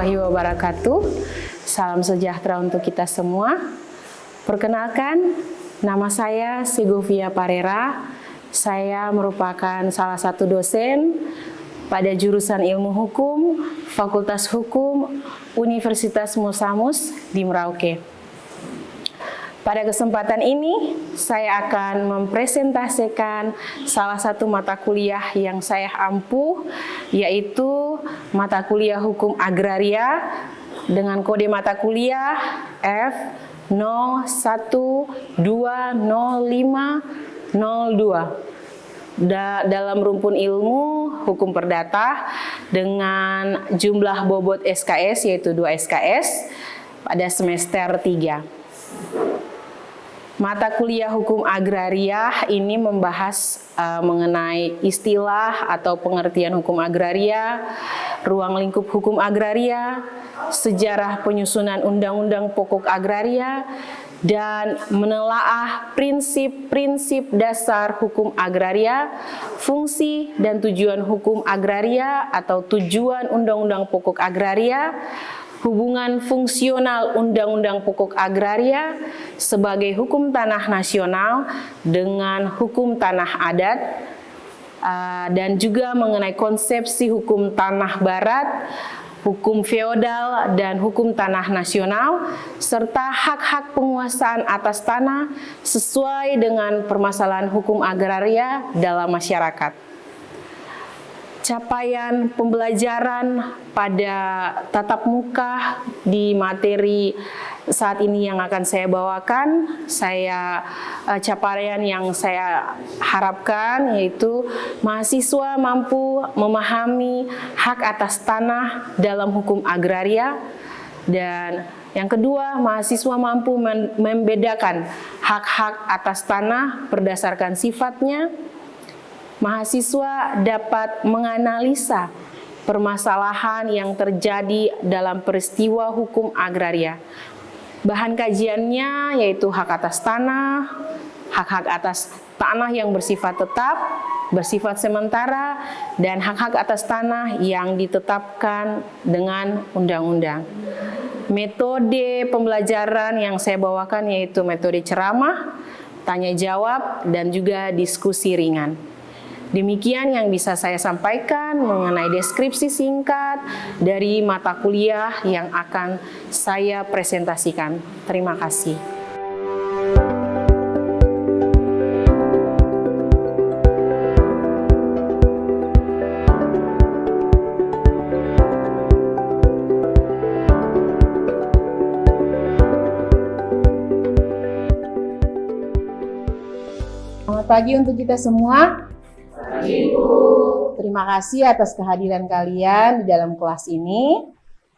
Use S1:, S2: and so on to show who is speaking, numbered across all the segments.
S1: warahmatullahi wabarakatuh. Salam sejahtera untuk kita semua. Perkenalkan, nama saya Segovia Parera. Saya merupakan salah satu dosen pada jurusan Ilmu Hukum, Fakultas Hukum, Universitas Musamus di Merauke. Pada kesempatan ini, saya akan mempresentasikan salah satu mata kuliah yang saya ampuh, yaitu mata kuliah Hukum Agraria dengan kode mata kuliah F01205002 dalam rumpun ilmu Hukum Perdata dengan jumlah bobot SKS yaitu 2 SKS pada semester 3. Mata kuliah Hukum Agraria ini membahas mengenai istilah atau pengertian hukum agraria, ruang lingkup hukum agraria, sejarah penyusunan undang-undang pokok agraria, dan menelaah prinsip-prinsip dasar hukum agraria, fungsi dan tujuan hukum agraria atau tujuan undang-undang pokok agraria, hubungan fungsional Undang-Undang Pokok Agraria sebagai hukum tanah nasional dengan hukum tanah adat, dan juga mengenai konsepsi hukum tanah barat, hukum feodal, dan hukum tanah nasional, serta hak-hak penguasaan atas tanah sesuai dengan permasalahan hukum agraria dalam masyarakat. Capaian pembelajaran pada tatap muka di materi saat ini yang akan saya bawakan, capaian yang saya harapkan yaitu mahasiswa mampu memahami hak atas tanah dalam hukum agraria, dan yang kedua, mahasiswa mampu membedakan hak-hak atas tanah berdasarkan sifatnya. Mahasiswa dapat menganalisa permasalahan yang terjadi dalam peristiwa hukum agraria. Bahan kajiannya yaitu hak atas tanah, hak-hak atas tanah yang bersifat tetap, bersifat sementara, dan hak-hak atas tanah yang ditetapkan dengan undang-undang. Metode pembelajaran yang saya bawakan yaitu metode ceramah, tanya jawab, dan juga diskusi ringan. Demikian yang bisa saya sampaikan mengenai deskripsi singkat dari mata kuliah yang akan saya presentasikan. Terima kasih.
S2: Selamat pagi untuk kita semua. Terima kasih atas kehadiran kalian di dalam kelas ini.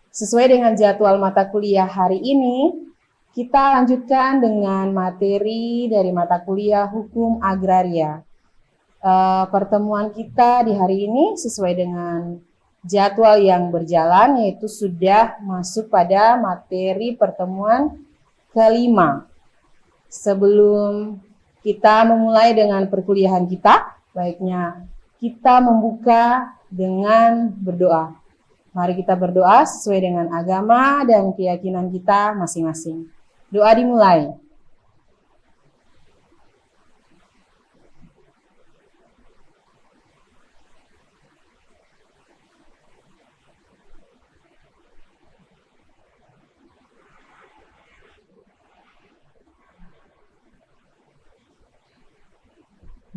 S2: Sesuai dengan jadwal mata kuliah hari ini, kita lanjutkan dengan materi dari mata kuliah Hukum Agraria. Pertemuan kita di hari ini sesuai dengan jadwal yang berjalan, yaitu sudah masuk pada materi pertemuan kelima. Sebelum kita memulai dengan perkuliahan kita, baiknya kita membuka dengan berdoa. Mari kita berdoa sesuai dengan agama dan keyakinan kita masing-masing. Doa dimulai.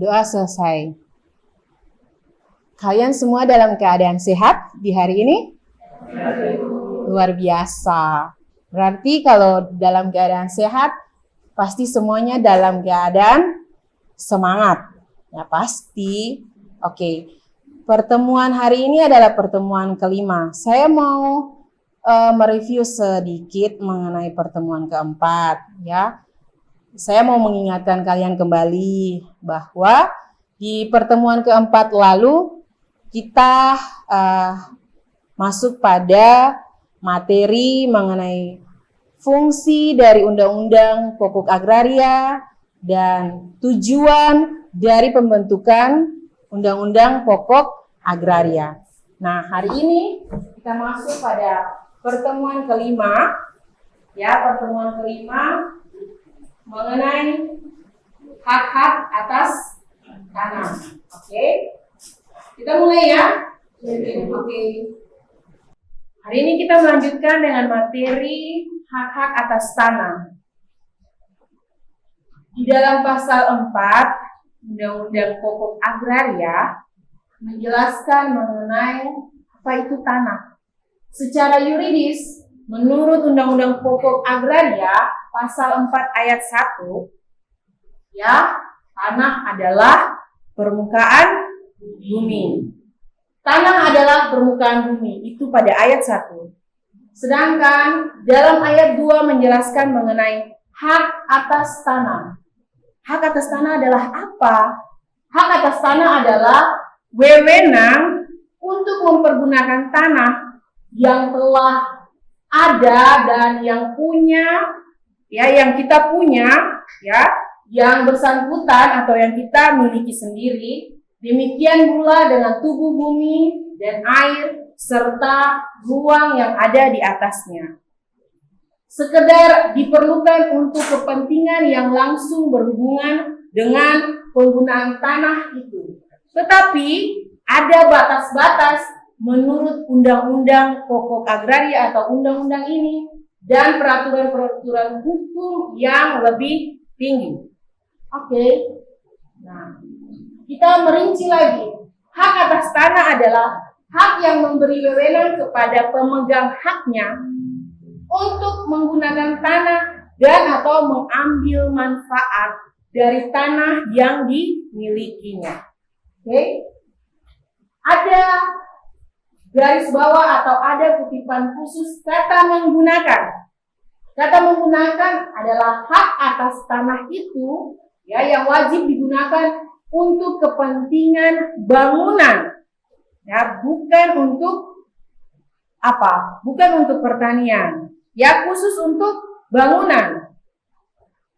S2: Doa selesai. Kalian semua dalam keadaan sehat di hari ini? Luar biasa. Berarti kalau dalam keadaan sehat, pasti semuanya dalam keadaan semangat. Ya pasti. Oke. Pertemuan hari ini adalah pertemuan kelima. Saya mau mereview sedikit mengenai pertemuan keempat. Ya. Saya mau mengingatkan kalian kembali bahwa di pertemuan keempat lalu kita masuk pada materi mengenai fungsi dari Undang-Undang Pokok Agraria dan tujuan dari pembentukan Undang-Undang Pokok Agraria. Nah, hari ini kita masuk pada
S1: pertemuan kelima, mengenai hak-hak atas tanah. Oke. Kita mulai ya. Oke. Hari ini kita melanjutkan dengan materi hak-hak atas tanah. Di dalam pasal 4 Undang-Undang Pokok Agraria menjelaskan mengenai apa itu tanah. Secara yuridis, menurut Undang-Undang Pokok Agraria pasal 4 ayat 1, tanah adalah permukaan bumi. Tanah adalah permukaan bumi, itu pada ayat 1. Sedangkan dalam ayat 2 menjelaskan mengenai hak atas tanah. Hak atas tanah adalah apa? Hak atas tanah adalah wewenang untuk mempergunakan tanah yang telah ada dan yang kita punya, yang bersangkutan atau yang kita miliki sendiri. Demikian pula dengan tubuh bumi dan air serta ruang yang ada di atasnya. Sekedar diperlukan untuk kepentingan yang langsung berhubungan dengan penggunaan tanah itu. Tetapi ada batas-batas menurut Undang-Undang Pokok Agraria atau undang-undang ini dan peraturan-peraturan hukum yang lebih tinggi. Oke. Nah, kita merinci lagi. Hak atas tanah adalah hak yang memberi wewenang kepada pemegang haknya untuk menggunakan tanah dan atau mengambil manfaat dari tanah yang dimilikinya. Oke. Ada garis bawah atau ada kutipan khusus kata menggunakan. Kata menggunakan adalah hak atas tanah itu yang wajib digunakan untuk kepentingan bangunan, bukan untuk apa? Bukan untuk pertanian, khusus untuk bangunan.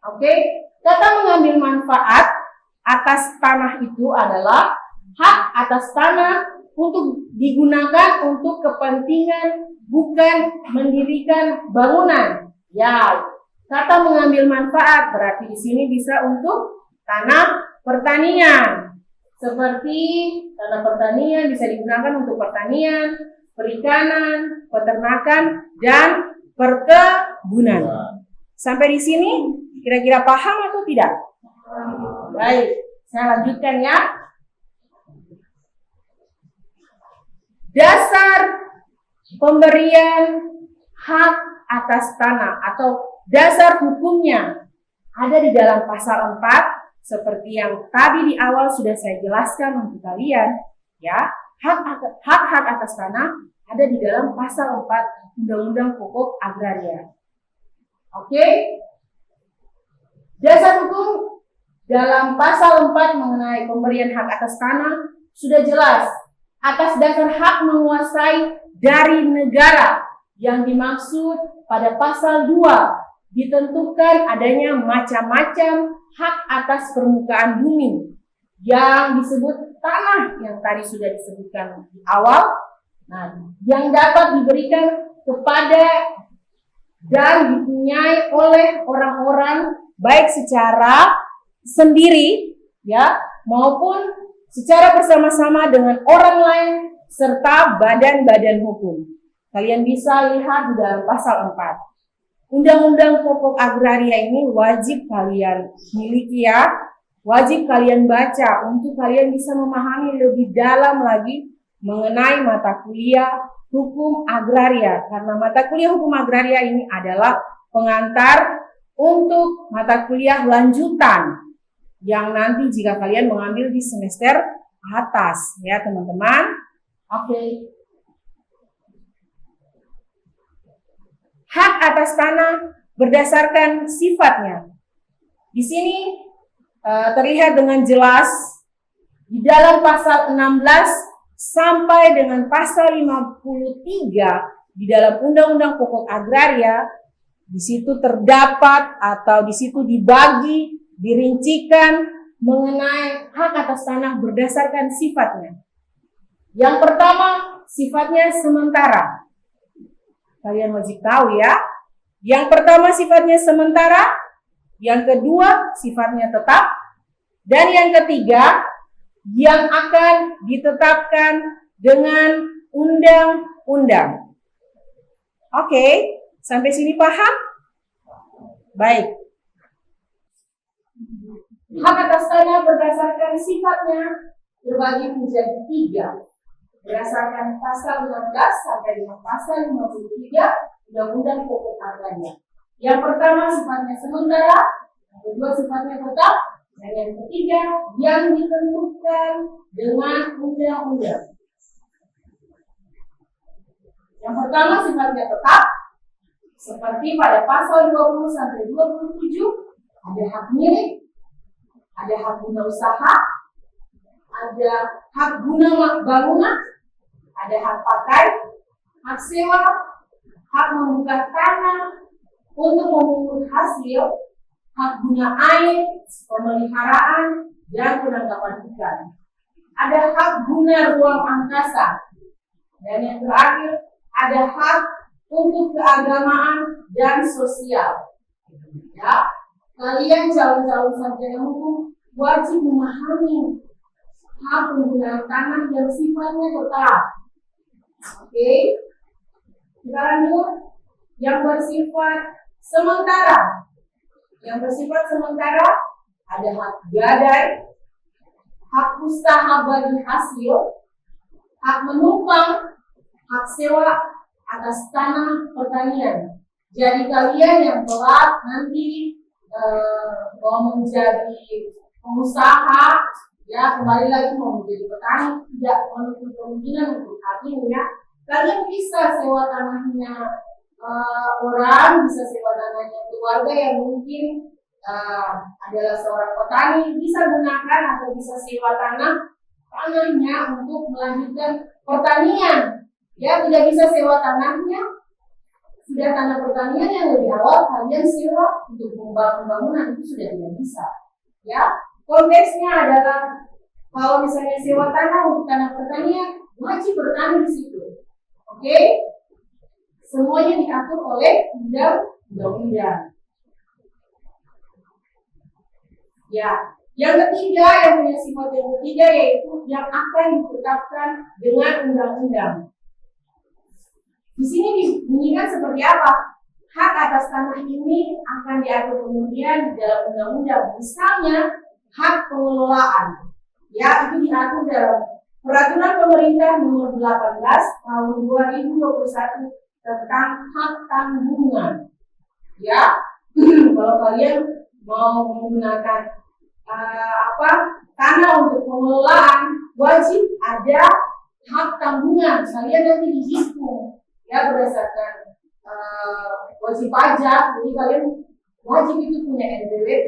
S1: Oke, kata mengambil manfaat atas tanah itu adalah hak atas tanah untuk digunakan untuk kepentingan, bukan mendirikan bangunan. Kata mengambil manfaat berarti di sini bisa untuk tanah pertanian. Seperti tanah pertanian bisa digunakan untuk pertanian, perikanan, peternakan, dan perkebunan. Sampai di sini kira-kira paham atau tidak? Baik, saya lanjutkan ya. Dasar pemberian hak atas tanah atau dasar hukumnya ada di dalam pasal 4 seperti yang tadi di awal sudah saya jelaskan untuk kalian, hak-hak atas tanah ada di dalam pasal 4 Undang-Undang Pokok Agraria. Oke? Dasar hukum dalam pasal 4 mengenai pemberian hak atas tanah sudah jelas atas dasar hak menguasai dari negara yang dimaksud pada pasal 2 ditentukan adanya macam-macam hak atas permukaan bumi yang disebut tanah yang tadi sudah disebutkan di awal. Nah, yang dapat diberikan kepada dan dipunyai oleh orang-orang baik secara sendiri maupun secara bersama-sama dengan orang lain serta badan-badan hukum. Kalian bisa lihat di dalam pasal 4. Undang-Undang Pokok Agraria ini wajib kalian miliki wajib kalian baca untuk kalian bisa memahami lebih dalam lagi mengenai mata kuliah hukum agraria. Karena mata kuliah hukum agraria ini adalah pengantar untuk mata kuliah lanjutan yang nanti jika kalian mengambil di semester atas teman-teman. Oke. Hak atas tanah berdasarkan sifatnya. Di sini terlihat dengan jelas di dalam pasal 16 sampai dengan pasal 53 di dalam Undang-Undang Pokok Agraria. Di situ terdapat atau di situ dibagi, dirincikan mengenai hak atas tanah berdasarkan sifatnya. Yang pertama, sifatnya sementara.
S2: Kalian wajib tahu ya. Yang pertama sifatnya sementara, yang kedua sifatnya tetap, dan yang ketiga yang akan ditetapkan dengan undang-undang. Oke, sampai sini paham? Baik. Hak atas tanah berdasarkan sifatnya terbagi menjadi 3. Berdasarkan pasal 16 sampai dengan pasal 53 Undang-Undang Pokok Agraria. Yang pertama sifatnya sementara, yang kedua sifatnya tetap, dan yang ketiga yang ditentukan dengan undang-undang. Yang pertama sifatnya tetap, seperti pada pasal 20 sampai 27 ada hak milik, ada hak guna usaha, ada hak guna bangunan, ada hak pakai, hak sewa, hak membuka tanah untuk memungut hasil, hak guna air, pemeliharaan, dan penangkapan ikan. Ada hak guna ruang angkasa, dan yang terakhir ada hak untuk keagamaan dan sosial. Ya, kalian calon-calon sarjana hukum wajib memahami hak penggunaan tanah yang sifatnya tetap. Oke, kita lanjut. Yang bersifat sementara. Yang bersifat sementara ada hak gadai, hak usaha bagi hasil, hak menumpang, hak sewa atas tanah pertanian. Jadi kalian yang telat nanti mau menjadi pengusaha, ya kembali lagi mau menjadi petani, tidak menutup kemungkinan untuk hal ini ya. Kalian bisa sewa tanahnya orang, bisa sewa tanahnya keluarga yang mungkin adalah seorang petani, bisa gunakan atau bisa sewa tanahnya untuk melanjutkan pertanian. Ya, tidak bisa sewa tanahnya, sudah tanah pertanian yang lebih awal kalian sewa untuk membangun bangunan, itu sudah tidak bisa. Ya, konteksnya adalah kalau misalnya sewa tanah untuk tanah pertanian, wajib bertani di situ. Oke? Semuanya diatur oleh undang-undang. Ya, yang ketiga yang punya sifat yang ketiga yaitu yang akan ditetapkan dengan undang-undang. Di sini dibunyikan seperti apa? Hak atas tanah ini akan diatur kemudian di dalam undang-undang. Misalnya hak pengelolaan, ya itu diatur dalam Peraturan Pemerintah Nomor 18 Tahun 2021 tentang hak tanggungan. Ya, kalau kalian mau menggunakan tanah untuk pengelolaan, wajib ada hak tanggungan. Kalian nanti dihitung ya berdasarkan wajib pajak, jadi kalian wajib itu punya NPWP.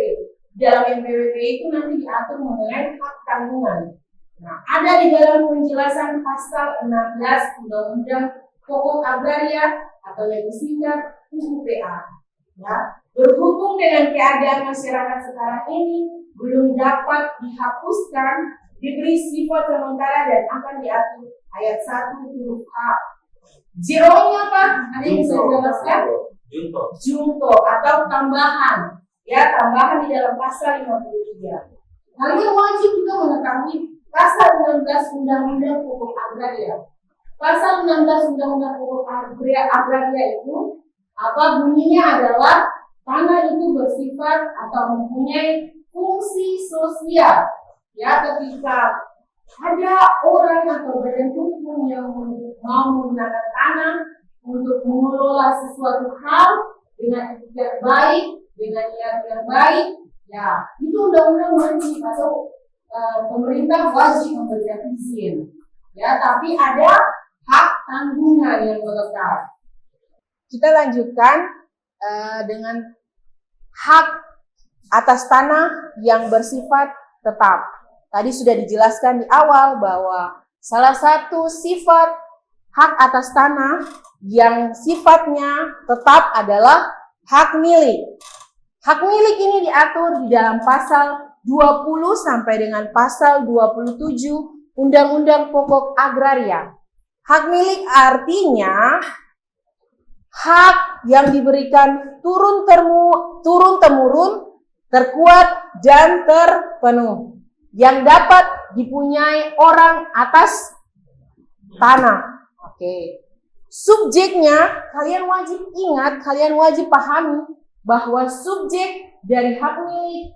S2: Dalam NPWP itu nanti diatur mengenai hak tanggungan. Nah, ada di dalam penjelasan pasal 16 Undang-Undang Pokok Agraria atau yang disingkat UPA. Ya, berhubung dengan keadaan masyarakat sekarang ini belum dapat dihapuskan, diberi sifat sementara dan akan diatur ayat 1 huruf H. JO-nya apa? Ada yang bisa dijelaskan? Junto atau tambahan. Ya, tambahan di dalam pasal 53. Kalian wajib juga mengetahui pasal 16 Undang-Undang Pokok Agraria. Pasal 16 Undang-Undang Pokok Agraria itu apa bunyinya adalah tanah itu bersifat atau mempunyai fungsi sosial. Ya, ketika ada orang atau badan hukum yang mau menggunakan tanah untuk mengelola sesuatu hal dengan etikat baik, dengan niat yang baik, ya itu undang-undang wajib atau pemerintah wajib memberikan izin. Ya, tapi ada hak tanggungan yang melekat. Kita lanjutkan dengan hak atas tanah yang bersifat tetap. Tadi sudah dijelaskan di awal bahwa salah satu sifat hak atas tanah yang sifatnya tetap adalah hak milik. Hak milik ini diatur di dalam pasal 20 sampai dengan pasal 27 Undang-Undang Pokok Agraria. Hak milik artinya hak yang diberikan turun-temurun, terkuat dan terpenuh, yang dapat dipunyai orang atas tanah. Oke. Subjeknya, kalian wajib ingat, kalian wajib pahami bahwa subjek dari hak milik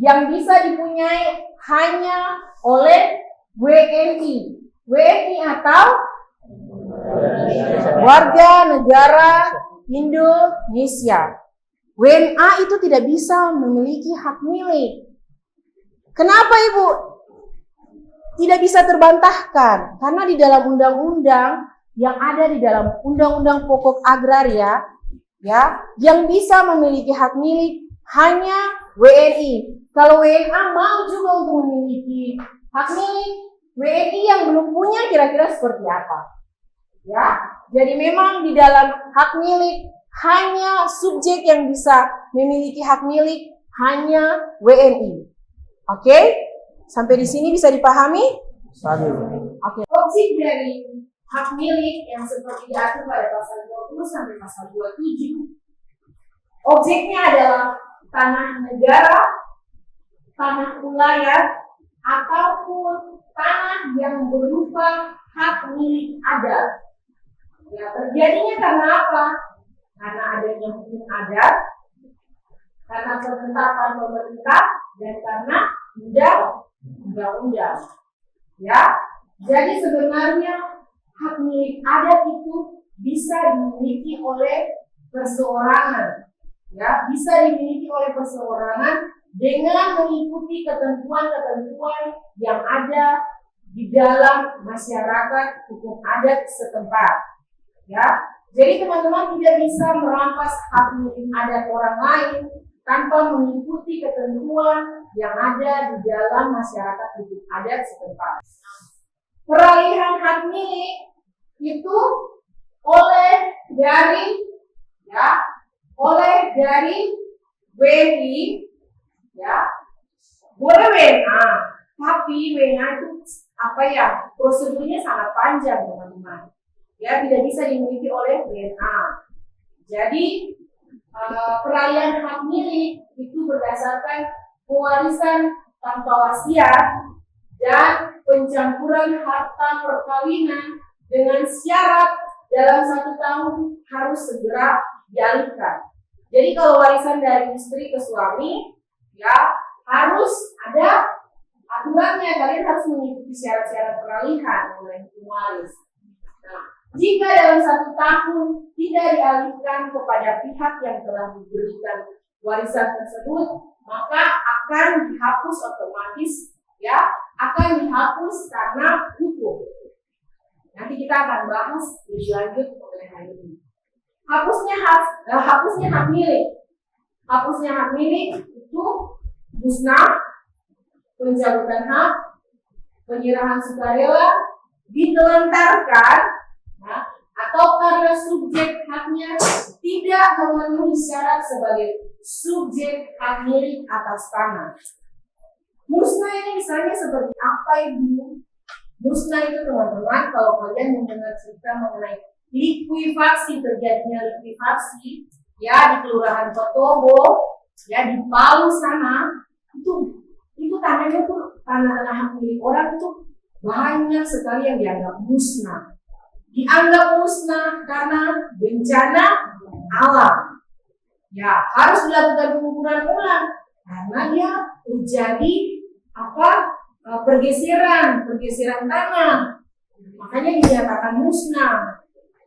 S2: yang bisa dipunyai hanya oleh WNI. WNI atau warga negara Indonesia. WNA itu tidak bisa memiliki hak milik. Kenapa, Ibu? Tidak bisa terbantahkan, karena di dalam undang-undang yang ada di dalam Undang-Undang Pokok Agraria, ya, yang bisa memiliki hak milik hanya WNI. Kalau WNA mau juga untuk memiliki hak milik, WNI yang belum punya kira-kira seperti apa? Ya, jadi memang di dalam hak milik hanya subjek yang bisa memiliki hak milik hanya WNI. Oke? Sampai di sini bisa dipahami? Oke. Objek dari hak milik yang seperti diatur pada pasal 20 sampai pasal 27. Objeknya adalah tanah negara, tanah wilayah, ataupun tanah yang berupa hak milik adat. Ya, terjadinya karena apa? Karena adanya hukum adat, karena penetapan pemerintah, dan karena undang-undang. Ya, jadi sebenarnya hak milik adat itu bisa dimiliki oleh perseorangan. Ya, bisa dimiliki oleh perseorangan dengan mengikuti ketentuan-ketentuan yang ada di dalam masyarakat hukum adat setempat. Ya, jadi teman-teman tidak bisa merampas hak milik adat orang lain tanpa mengikuti ketentuan yang ada di dalam masyarakat hukum adat setempat. Peralihan hak milik itu oleh dari WNI, ya, boleh WNA, tapi WNA itu apa ya, prosedurnya sangat panjang, teman-teman. Ya, tidak bisa dimiliki oleh WNA. Jadi peralihan hak milik itu berdasarkan pewarisan tanpa wasiat dan pencampuran harta perkawinan dengan syarat dalam 1 tahun harus segera dialihkan. Jadi kalau warisan dari istri ke suami, ya, harus ada aturannya. Kalian harus mengikuti syarat-syarat peralihan oleh hukum waris. Nah, jika dalam 1 tahun tidak dialihkan kepada pihak yang telah diberikan warisan tersebut, maka akan dihapus otomatis, ya, akan dihapus karena hukum. Nanti kita akan bahas lebih lanjut mengenai hal ini. Hapusnya hak milik. Hapusnya hak milik itu musnah, pencabutan hak, penyerahan sukarela, ditelantarkan, ya, atau karena subjek haknya tidak memenuhi syarat sebagai subjek hak milik atas tanah. Musnah ini misalnya seperti apa, Ibu? Musnah itu, teman-teman, kalau kalian mendengar cerita mengenai likuifaksi, terjadinya likuifaksi, ya, di Kelurahan Kotobo, ya, di Palu sana, itu tanahnya tuh tanah-tanah hak milik orang itu banyak sekali yang dianggap musnah. Dianggap musnah karena bencana alam. Ya, harus dilakukan pengukuran ulang karena dia terjadi pergeseran tanah. Makanya dinyatakan musnah.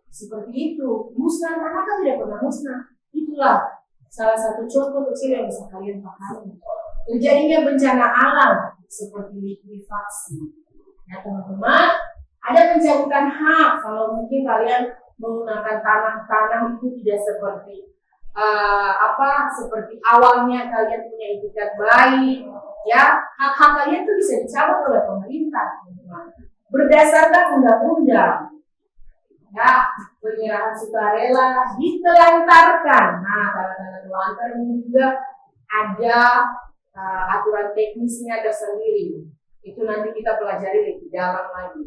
S2: Seperti itu. Musnah karena kan tidak pernah musnah. Itulah salah satu contoh kecil yang bisa kalian pahami. Terjadinya bencana alam seperti likuifaksi. Ya, teman-teman, ada pencabutan hak. Kalau mungkin kalian menggunakan tanah itu tidak seperti seperti awalnya kalian punya itikat baik, ya, hak-hak kalian itu bisa dicabut oleh pemerintah, teman-teman. Berdasarkan undang-undang, ya, penyerahan sukarela, ditelantarkan. Nah, tanda-tanda telantar ini juga ada aturan teknisnya tersendiri. Itu nanti kita pelajari lebih dalam lagi.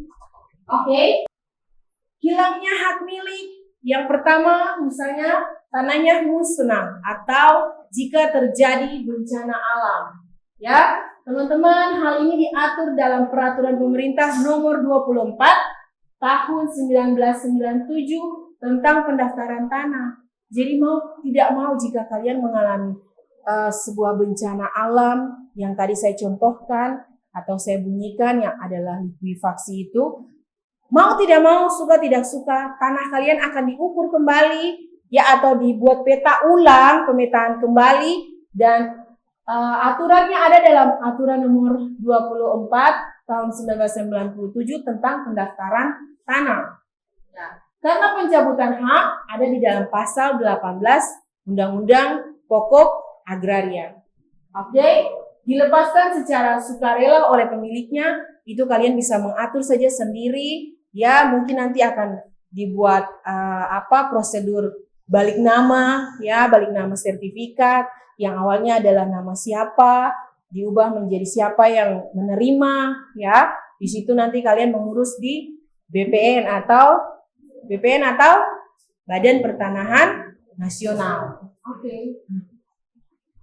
S2: Oke. Hilangnya hak milik Yang pertama, misalnya tanahnya musnah atau jika terjadi bencana alam. Ya, teman-teman, hal ini diatur dalam peraturan pemerintah nomor 24 tahun 1997 tentang pendaftaran tanah. Jadi tidak mau jika kalian mengalami sebuah bencana alam yang tadi saya contohkan atau saya bunyikan yang adalah likuifaksi itu, mau tidak mau, suka tidak suka, tanah kalian akan diukur kembali ya atau dibuat peta ulang, pemetaan kembali, dan aturannya ada dalam aturan nomor 24 tahun 1997 tentang pendaftaran tanah. Nah, karena pencabutan hak ada di dalam pasal 18 Undang-Undang Pokok Agraria. Oke, dilepaskan secara sukarela oleh pemiliknya, itu kalian bisa mengatur saja sendiri. Ya, mungkin nanti akan dibuat prosedur balik nama, ya, balik nama sertifikat yang awalnya adalah nama siapa, diubah menjadi siapa yang menerima, ya. Di situ nanti kalian mengurus di BPN atau Badan Pertanahan Nasional. Oke.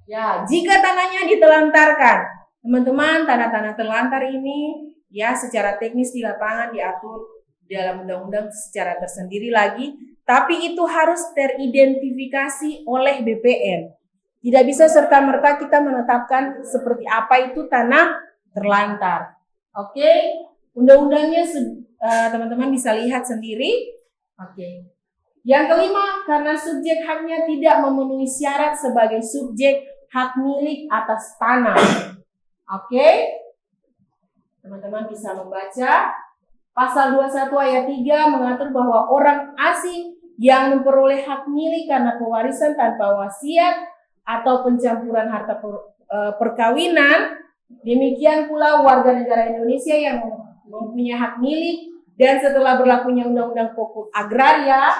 S2: Ya, jika tanahnya ditelantarkan, teman-teman, tanah-tanah terlantar ini ya secara teknis di lapangan diatur dalam undang-undang secara tersendiri lagi, tapi itu harus teridentifikasi oleh BPN. Tidak bisa serta-merta kita menetapkan seperti apa itu tanah terlantar. Oke, undang-undangnya teman-teman bisa lihat sendiri. Oke. Yang kelima, karena subjek haknya tidak memenuhi syarat sebagai subjek hak milik atas tanah. Oke, teman-teman bisa membaca. Pasal 21 ayat 3 mengatur bahwa orang asing yang memperoleh hak milik karena pewarisan tanpa wasiat atau pencampuran harta perkawinan, demikian pula warga negara Indonesia yang mempunyai hak milik dan setelah berlakunya Undang-Undang Pokok Agraria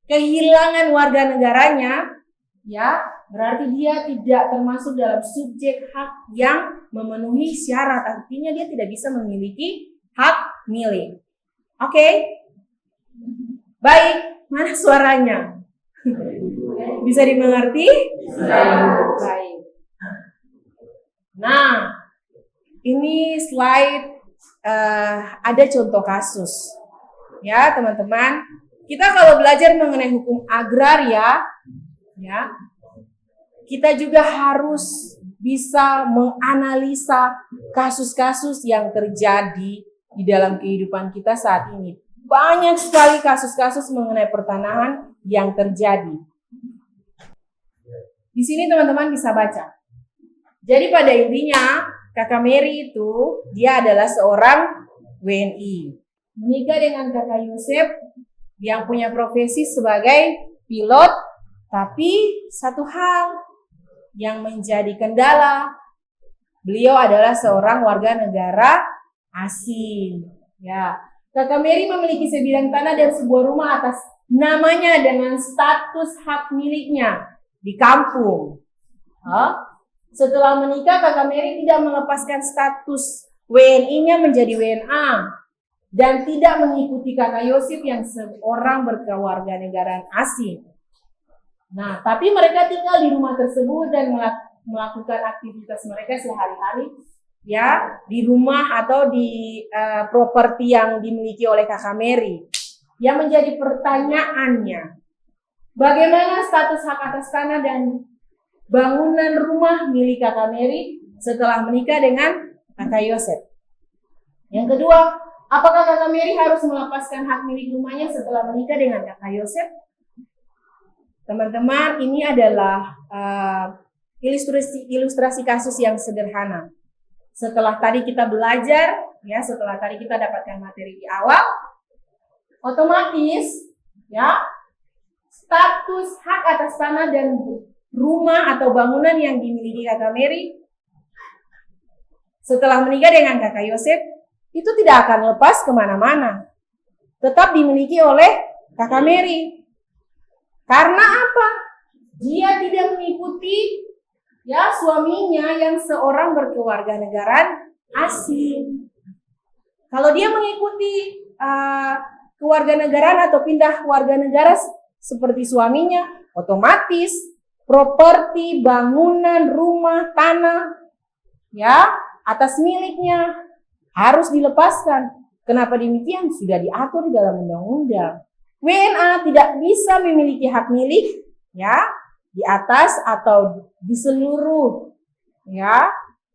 S2: kehilangan warga negaranya, ya berarti dia tidak termasuk dalam subjek hak yang memenuhi syarat, artinya dia tidak bisa memiliki hak milik. Oke, baik, mana suaranya? Bisa dimengerti? Baik. Nah, ini slide ada contoh kasus. Ya, teman-teman, kita kalau belajar mengenai hukum agraria, ya, kita juga harus bisa menganalisa kasus-kasus yang terjadi di dalam kehidupan kita saat ini. Banyak sekali kasus-kasus mengenai pertanahan yang terjadi. Di sini teman-teman bisa baca. Jadi pada intinya Kakak Mary itu dia adalah seorang WNI. Menikah dengan Kakak Yosep yang punya profesi sebagai pilot, tapi satu hal yang menjadi kendala, beliau adalah seorang warga negara asing. Ya, Kakak Mary memiliki sebidang tanah dan sebuah rumah atas namanya dengan status hak miliknya di kampung. Setelah menikah, Kakak Mary tidak melepaskan status WNI-nya menjadi WNA dan tidak mengikuti Kakak Yosep yang seorang berkewarganegaraan asing. Nah, tapi mereka tinggal di rumah tersebut dan melakukan aktivitas mereka sehari-hari ya di rumah atau di properti yang dimiliki oleh Kakak Mary. Yang menjadi pertanyaannya, bagaimana status hak atas tanah dan bangunan rumah milik Kakak Mary setelah menikah dengan Kakak Yosep? Yang kedua, apakah Kakak Mary harus melepaskan hak milik rumahnya setelah menikah dengan Kakak Yosep? Teman-teman, ini adalah ilustrasi kasus yang sederhana. Setelah tadi kita belajar, ya, setelah tadi kita dapatkan materi di awal, otomatis, ya, status hak atas tanah dan rumah atau bangunan yang dimiliki Kakak Mary setelah menikah dengan Kakak Yosep itu tidak akan lepas kemana-mana, tetap dimiliki oleh Kakak Mary. Karena apa? Dia tidak mengikuti ya suaminya yang seorang berkewarganegaraan asing. Kalau dia mengikuti kewarganegaraan atau pindah warga negara seperti suaminya, otomatis properti, bangunan, rumah, tanah, ya, atas miliknya harus dilepaskan. Kenapa demikian? Sudah diatur di dalam undang-undang. WNA tidak bisa memiliki hak milik, ya, di atas atau di seluruh, ya,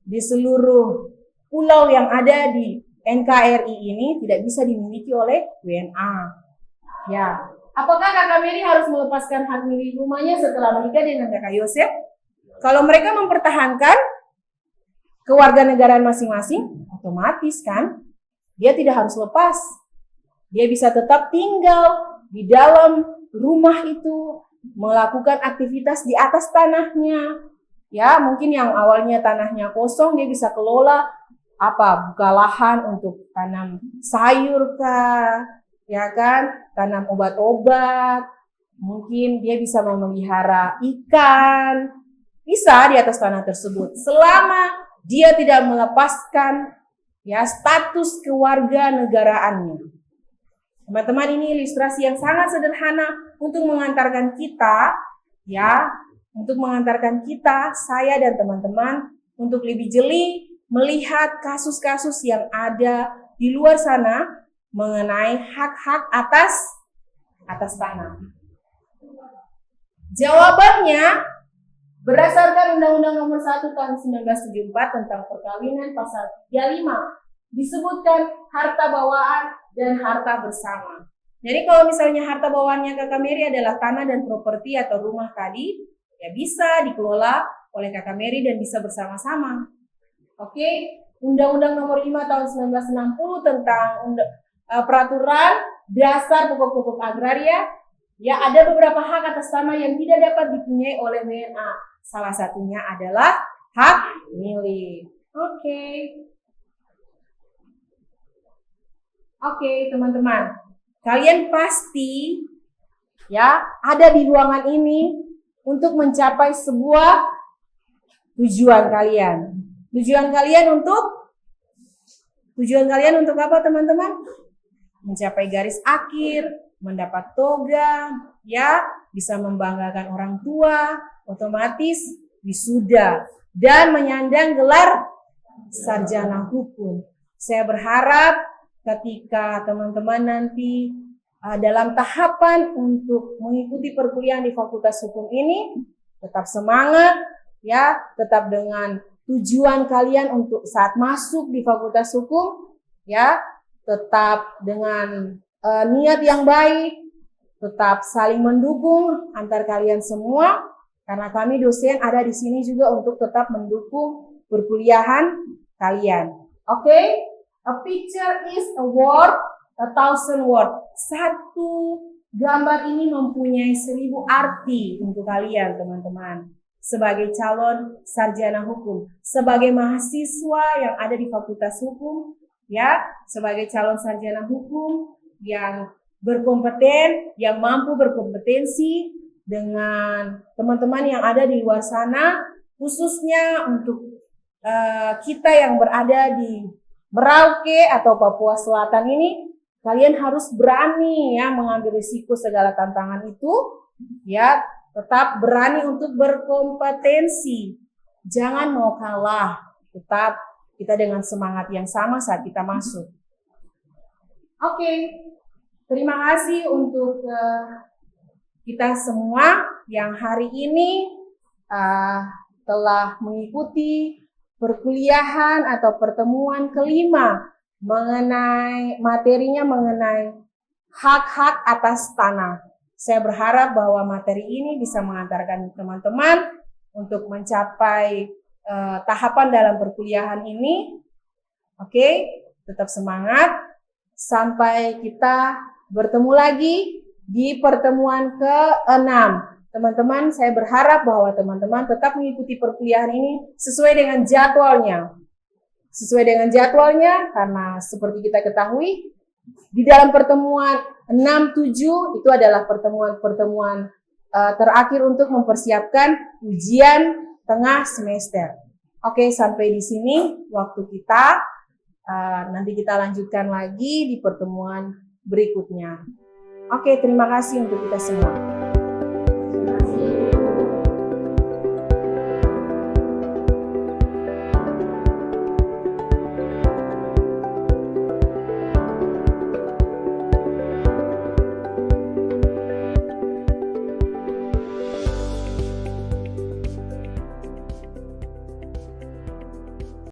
S2: di seluruh pulau yang ada di NKRI ini tidak bisa dimiliki oleh WNA. Ya, apakah Kakak Mary harus melepaskan hak milik rumahnya setelah menikah dengan Kakak Yosef? Kalau mereka mempertahankan kewarganegaraan masing-masing, otomatis kan dia tidak harus lepas. Dia bisa tetap tinggal di dalam rumah itu, melakukan aktivitas di atas tanahnya. Ya, mungkin yang awalnya tanahnya kosong dia bisa kelola buka lahan untuk tanam sayur kah, ya kan, tanam obat-obat. Mungkin dia bisa memelihara ikan, bisa di atas tanah tersebut selama dia tidak melepaskan, ya, status kewarganegaraannya. Teman-teman, ini ilustrasi yang sangat sederhana untuk mengantarkan kita, ya, untuk mengantarkan kita, saya dan teman-teman untuk lebih jeli melihat kasus-kasus yang ada di luar sana mengenai hak-hak atas tanah. Jawabannya berdasarkan Undang-Undang Nomor 1 Tahun 1974 tentang perkawinan pasal 35 disebutkan harta bawaan dan harta bersama. Jadi kalau misalnya harta bawaannya Kakak Mary adalah tanah dan properti atau rumah tadi, ya bisa dikelola oleh Kakak Mary dan bisa bersama-sama. Oke, Undang-Undang Nomor 5 Tahun 1960 tentang peraturan dasar pokok-pokok agraria, ya ada beberapa hak atas tanah yang tidak dapat dipunyai oleh WNA. Salah satunya adalah hak milik. Oke, teman-teman. Kalian pasti, ya, ada di ruangan ini untuk mencapai sebuah tujuan kalian. Tujuan kalian untuk apa, teman-teman? Mencapai garis akhir, mendapat toga, ya, bisa membanggakan orang tua, otomatis wisuda, dan menyandang gelar sarjana hukum. Saya berharap ketika teman-teman nanti dalam tahapan untuk mengikuti perkuliahan di Fakultas Hukum ini, tetap semangat, ya, tetap dengan tujuan kalian untuk saat masuk di Fakultas Hukum, ya, tetap dengan niat yang baik, tetap saling mendukung antar kalian semua, karena kami dosen ada di sini juga untuk tetap mendukung perkuliahan kalian. Oke? A picture is a word, 1,000 words. Satu gambar ini mempunyai 1000 arti untuk kalian, teman-teman. Sebagai calon sarjana hukum, sebagai mahasiswa yang ada di Fakultas Hukum, ya, sebagai calon sarjana hukum yang berkompeten, yang mampu berkompetensi dengan teman-teman yang ada di luar sana, khususnya untuk kita yang berada di Merauke atau Papua Selatan ini, kalian harus berani, ya, mengambil risiko segala tantangan itu, ya, tetap berani untuk berkompetensi. Jangan mau kalah, tetap kita dengan semangat yang sama saat kita masuk. Oke, terima kasih untuk kita semua yang hari ini telah mengikuti perkuliahan atau pertemuan kelima materinya mengenai hak-hak atas tanah. Saya berharap bahwa materi ini bisa mengantarkan teman-teman untuk mencapai tahapan dalam perkuliahan ini. Oke, tetap semangat. Sampai kita bertemu lagi di pertemuan ke-6. Teman-teman, saya berharap bahwa teman-teman tetap mengikuti perkuliahan ini sesuai dengan jadwalnya. Sesuai dengan jadwalnya, karena seperti kita ketahui, di dalam pertemuan 6-7 itu adalah pertemuan terakhir untuk mempersiapkan ujian tengah semester. Oke, sampai di sini waktu kita. Nanti kita lanjutkan lagi di pertemuan berikutnya. Oke, terima kasih untuk kita semua.